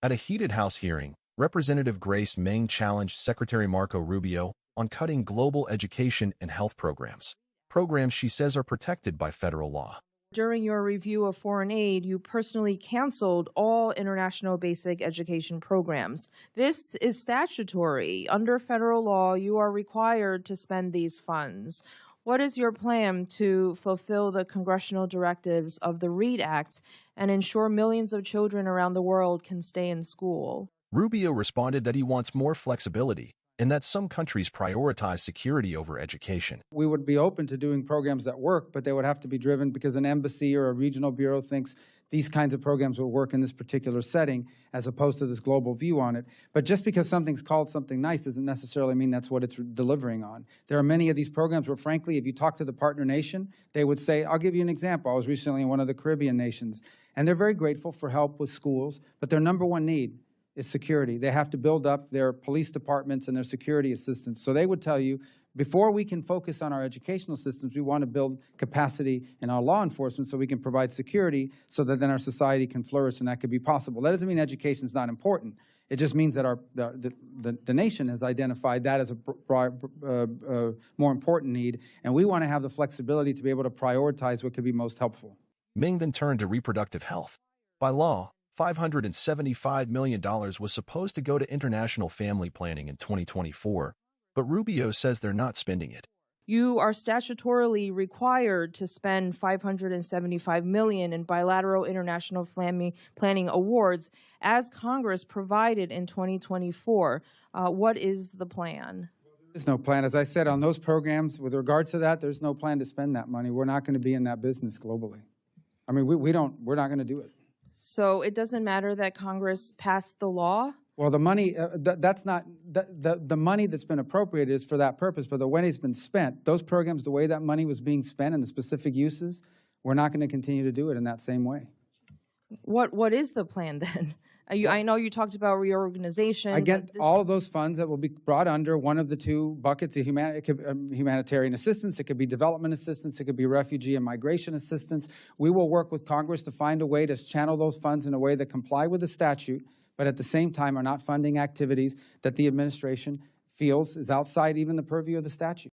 At a heated House hearing, Representative Grace Meng challenged Secretary Marco Rubio on cutting global education and health programs she says are protected by federal law. During your review of foreign aid, you personally canceled all international basic education programs. This is statutory. Under federal law, you are required to spend these funds. What is your plan to fulfill the congressional directives of the READ Act and ensure millions of children around the world can stay in school? Rubio responded that he wants more flexibility and that some countries prioritize security over education. We would be open to doing programs that work, but they would have to be driven because an embassy or a regional bureau thinks these kinds of programs will work in this particular setting as opposed to this global view on it. But just because something's called something nice doesn't necessarily mean that's what it's delivering on. There are many of these programs where, frankly, if you talk to the partner nation, they would say, I'll give you an example. I was recently in one of the Caribbean nations, and they're very grateful for help with schools, but their number one need is security. They have to build up their police departments and their security assistance. So they would tell you, before we can focus on our educational systems, we want to build capacity in our law enforcement so we can provide security so that then our society can flourish and that could be possible. That doesn't mean education is not important. It just means that the nation has identified that as a more important need, and we want to have the flexibility to be able to prioritize what could be most helpful. Meng then turned to reproductive health. By law, $575 million was supposed to go to international family planning in 2024, but Rubio says they're not spending it. You are statutorily required to spend $575 million in bilateral international planning awards, as Congress provided in 2024. What is the plan? There's no plan. As I said, on those programs, with regards to that, there's no plan to spend that money. We're not going to be in that business globally. I mean, we're not going to do it. So it doesn't matter that Congress passed the law? Well, the money, that's not, the money that's been appropriated is for that purpose, but the way it's been spent, those programs, the way that money was being spent and the specific uses, we're not going to continue to do it in that same way. What is the plan then? I know you talked about reorganization. Again, all of those funds that will be brought under one of the two buckets of humanitarian assistance. It could be development assistance. It could be refugee and migration assistance. We will work with Congress to find a way to channel those funds in a way that comply with the statute, but at the same time are not funding activities that the administration feels is outside even the purview of the statute.